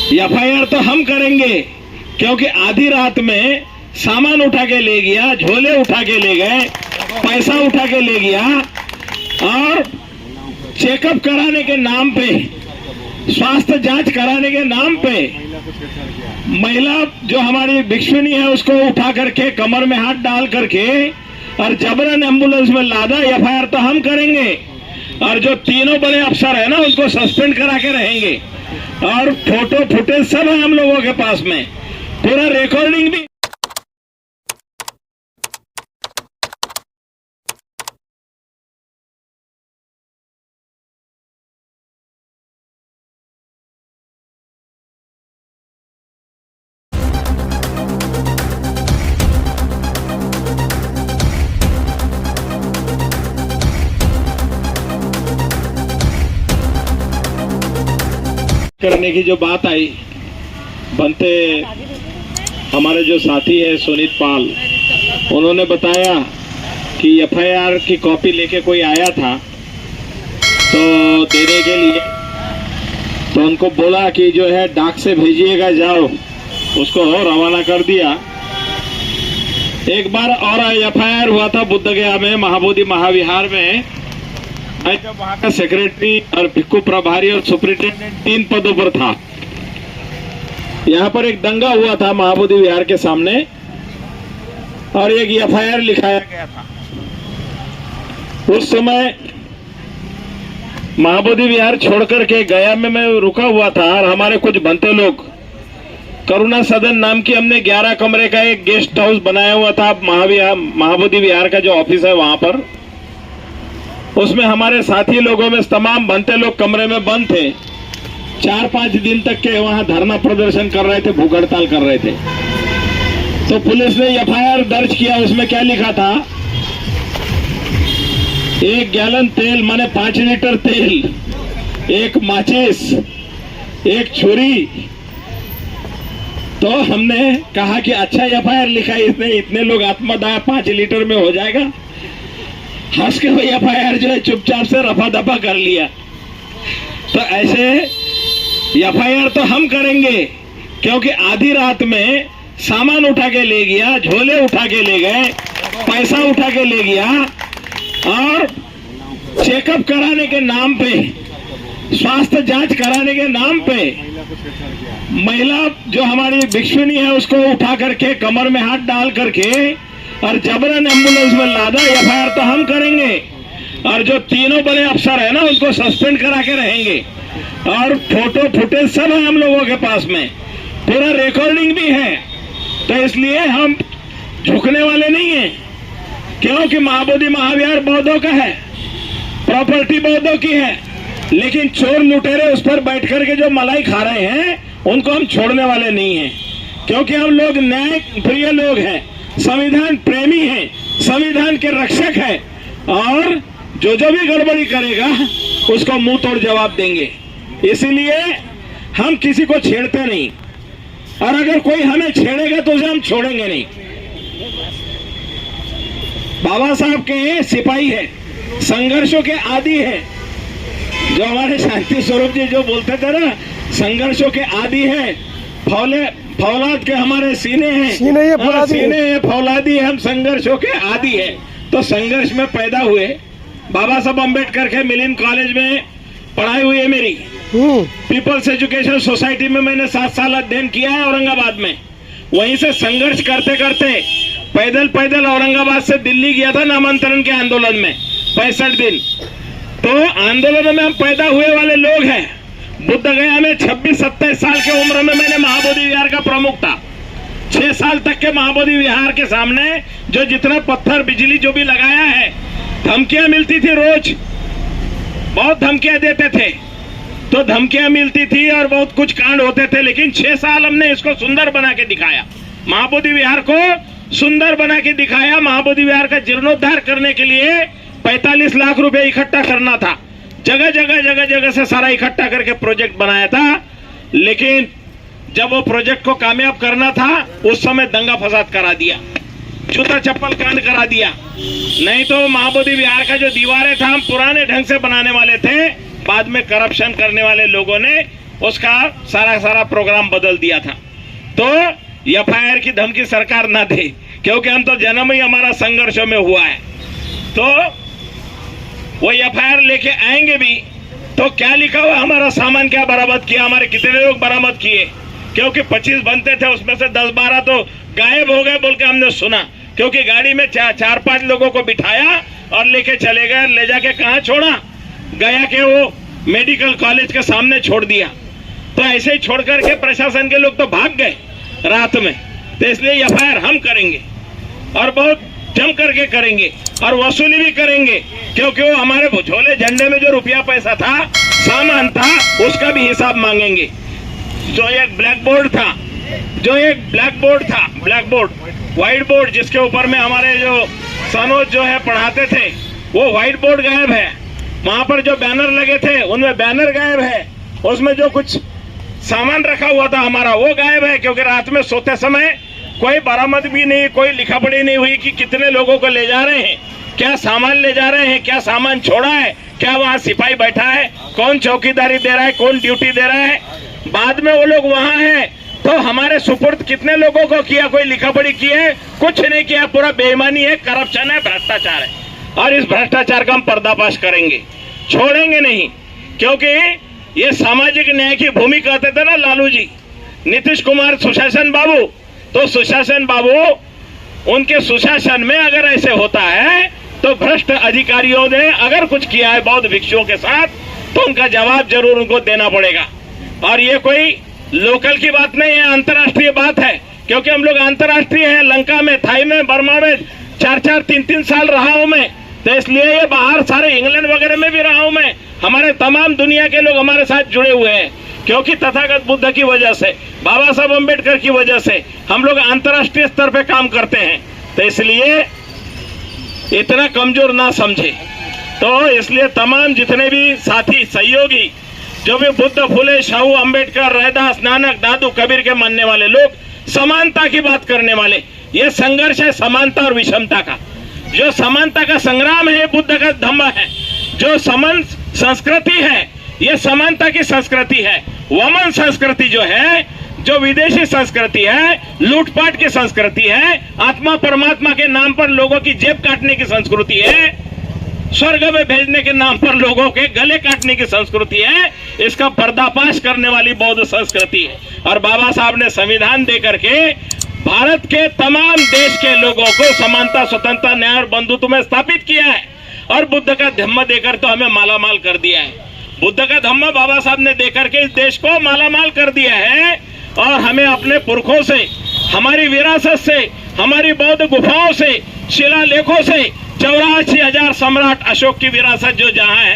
FIR तो हम करेंगे, क्योंकि आधी रात में सामान उठा के ले गया, झोले उठा के ले गए, पैसा उठा के ले गया और चेकअप कराने के नाम पे, स्वास्थ्य जांच कराने के नाम पे महिला जो हमारी भिक्षुनी है उसको उठा करके कमर में हाथ डाल करके और जबरन एम्बुलेंस में लादा। एफआईआर तो हम करेंगे और जो तीनों बड़े अफसर है ना उनको सस्पेंड करा के रहेंगे। और फोटो फुटेज सब है हम लोगों के पास में, पूरा रिकॉर्डिंग भी। करने की जो बात आई, बनते हमारे जो साथी है सुनीत पाल, उन्होंने बताया कि एफआईआर की कॉपी लेके कोई आया था तो देने के लिए, तो उनको बोला कि जो है डाक से भेजिएगा, जाओ, उसको रवाना कर दिया। एक बार और एफआईआर हुआ था बुद्धगया में, महाबोधि महाविहार में। जब वहां का सेक्रेटरी और भिक्खु प्रभारी और सुपरिटेंडेंट 3 पदों पर था, यहाँ पर एक दंगा हुआ था महाबोधि विहार के सामने और एक एफआईआर लिखाया गया था। उस समय महाबोधि विहार छोड़कर के गया में मैं रुका हुआ था और हमारे कुछ बनते लोग, करुणा सदन नाम की हमने 11 कमरे का एक गेस्ट हाउस बनाया हुआ था महाबोधि विहार का जो ऑफिस है वहां पर। उसमें हमारे साथी लोगों में तमाम बनते लोग कमरे में बंद थे। 4-5 दिन तक के वहां धरना प्रदर्शन कर रहे थे, भूख हड़ताल कर रहे थे। तो पुलिस ने एफआईआर दर्ज किया। उसमें क्या लिखा था, 1 गैलन तेल माने 5 लीटर तेल, 1 माचिस, 1 छुरी। तो हमने कहा कि अच्छा एफआईआर लिखा है इसने, इतने लोग आत्मदाह 5 लीटर में हो जाएगा। हंस के भाई एफआईआर जो है चुपचाप से रफा दफा कर लिया। तो ऐसे एफआईआर तो हम करेंगे, क्योंकि आधी रात में सामान उठा के ले गया, झोले उठा के ले गए, पैसा उठा के ले गया और चेकअप कराने के नाम पे, स्वास्थ्य जांच कराने के नाम पे महिला जो हमारी भिक्षुनी है उसको उठा करके कमर में हाथ डाल करके और जबरन एम्बुलेंस में लादा। एफआईआर तो हम करेंगे और जो तीनों बड़े अफसर है ना उनको सस्पेंड करा के रहेंगे। और फोटो फुटेज सब है हम लोगों के पास में, पूरा रिकॉर्डिंग भी है। तो इसलिए हम झुकने वाले नहीं हैं, क्योंकि महाबोधि महाविहार बौद्धों का है, प्रॉपर्टी बौद्धों की है। लेकिन चोर लुटेरे उस पर बैठ करके जो मलाई खा रहे हैं उनको हम छोड़ने वाले नहीं हैं, क्योंकि हम लोग न्याय प्रिय लोग हैं, संविधान प्रेमी हैं, संविधान के रक्षक हैं और जो भी गड़बड़ी करेगा उसको मुंह तोड़ जवाब देंगे। इसीलिए हम किसी को छेड़ते नहीं और अगर कोई हमें छेड़ेगा तो उसे हम छोड़ेंगे नहीं। बाबा साहब के सिपाही है, संघर्षों के आदी है। जो हमारे शांति स्वरूप जी जो बोलते थे ना, संघर्षों के आदी है, फौलाद के हमारे सीने हैं, सीने हैं, फौलादी है, हम संघर्षों के आदी है। तो संघर्ष में पैदा हुए। बाबा साहब अम्बेडकर के मिलिंद कॉलेज में पढ़ाई हुई है मेरी। पीपल्स एजुकेशन सोसाइटी में मैंने 7 साल अध्ययन किया है औरंगाबाद में। वहीं से संघर्ष करते करते पैदल औरंगाबाद से दिल्ली गया था नामांतरण के आंदोलन में 65 दिन। तो आंदोलन में हम पैदा हुए वाले लोग हैं। बुद्धगया में 26-27 साल की उम्र में मैंने महाबोधि विहार का प्रमुख था। 6 साल तक के महाबोधि विहार के सामने जो जितना पत्थर बिजली जो भी लगाया है, धमकियां मिलती थी, रोज बहुत धमकियां देते थे। तो धमकियां मिलती थी और बहुत कुछ कांड होते थे, लेकिन 6 साल हमने इसको सुंदर बना के दिखाया। महाबोधि विहार को सुंदर बना के दिखाया। महाबोधि विहार का जीर्णोद्धार करने के लिए 45 लाख रुपए इकट्ठा करना था। जगह से सारा इकट्ठा करके प्रोजेक्ट बनाया था। लेकिन जब वो प्रोजेक्ट को कामयाब करना था उस समय दंगा फसाद करा दिया, जूता चप्पल कांड करा दिया। नहीं तो महाबोधि विहार का जो दीवारें था हम पुराने ढंग से बनाने वाले थे। बाद में करप्शन करने वाले लोगों ने उसका सारा प्रोग्राम बदल दिया था। तो एफआईआर की धमकी सरकार ना दे, क्योंकि हम तो जन्म ही हमारा संघर्षों में हुआ है। तो वो एफआईआर लेके आएंगे भी तो क्या लिखा हुआ, हमारा सामान क्या बरामद किया, हमारे कितने लोग बरामद किए, क्योंकि 25 बनते थे उसमें से 10-12 तो गायब हो गए बोल के हमने सुना, क्योंकि गाड़ी में 4-5 लोगों को बिठाया और लेके चले गए। ले जाके कहाँ छोड़ा, गया के वो मेडिकल कॉलेज के सामने छोड़ दिया। तो ऐसे ही छोड़ करके प्रशासन के लोग तो भाग गए रात में। तो इसलिए एफआईआर हम करेंगे और बहुत जम करके करेंगे और वसूली भी करेंगे, क्योंकि वो हमारे झोले झंडे में जो रुपया पैसा था, सामान था, उसका भी हिसाब मांगेंगे। जो एक ब्लैक बोर्ड था, ब्लैक बोर्ड व्हाइट बोर्ड जिसके ऊपर में हमारे जो सनोज जो है पढ़ाते थे, वो व्हाइट बोर्ड गायब है। वहां पर जो बैनर लगे थे उनमें बैनर गायब है, उसमें जो कुछ सामान रखा हुआ था हमारा वो गायब है, क्योंकि रात में सोते समय कोई बरामद भी नहीं, कोई लिखा पढ़ी नहीं हुई कि कितने लोगों को ले जा रहे हैं, क्या सामान ले जा रहे हैं, क्या सामान छोड़ा है, क्या वहाँ सिपाही बैठा है, कौन चौकीदारी दे रहा है, कौन ड्यूटी दे रहा है। बाद में वो लोग वहाँ हैं तो हमारे सुपुर्द कितने लोगों को किया, कोई लिखा पढ़ी की है, कुछ नहीं किया, पूरा बेईमानी है, करप्शन है, भ्रष्टाचार है। और इस भ्रष्टाचार का हम पर्दाफाश करेंगे, छोड़ेंगे नहीं, क्योंकि ये सामाजिक न्याय की भूमि कहते थे ना लालू जी, नीतीश कुमार सुशासन बाबू। तो सुशासन बाबू, उनके सुशासन में अगर ऐसे होता है तो भ्रष्ट अधिकारियों ने अगर कुछ किया है बौद्ध भिक्षुओं के साथ, तो उनका जवाब जरूर उनको देना पड़ेगा। और ये कोई लोकल की बात नहीं है, अंतर्राष्ट्रीय बात है, क्योंकि हम लोग अंतर्राष्ट्रीय हैं। लंका में, थाई में, बर्मा में 4-4, 3-3 साल रहा हूं मैं, तो इसलिए ये बाहर सारे इंग्लैंड वगैरह में भी रहा हूं मैं। हमारे तमाम दुनिया के लोग हमारे साथ जुड़े हुए हैं, क्योंकि तथागत बुद्ध की वजह से, बाबा साहब अम्बेडकर की वजह से हम लोग अंतर्राष्ट्रीय स्तर पे काम करते हैं। तो इसलिए इतना कमजोर ना समझे। तो इसलिए तमाम जितने भी साथी सहयोगी, जो भी बुद्ध, फुले, शाहू, अम्बेडकर, रैदास, नानक, दादू, कबीर के मानने वाले लोग, समानता की बात करने वाले, ये संघर्ष है समानता और विषमता का। जो समानता का संग्राम है बुद्ध का धम्म है, जो समान संस्कृति है ये समानता की संस्कृति है। वमन संस्कृति जो है, जो विदेशी संस्कृति है, लूटपाट की संस्कृति है, आत्मा परमात्मा के नाम पर लोगों की जेब काटने की संस्कृति है, स्वर्ग में भेजने के नाम पर लोगों के गले काटने की संस्कृति है। इसका पर्दाफाश करने वाली बौद्ध संस्कृति है। और बाबा साहब ने संविधान दे करके भारत के तमाम देश के लोगों को समानता, स्वतंत्रता, न्याय और बंधुत्व में स्थापित किया है। और बुद्ध का धम्म देकर तो हमें मालामाल कर दिया है। बुद्ध का धम्म बाबा साहब ने देकर के इस देश को मालामाल कर दिया है। और हमें अपने पुरखों से, हमारी विरासत से, हमारी बौद्ध गुफाओं से, शिलालेखों से 84,000 सम्राट अशोक की विरासत जो जहां है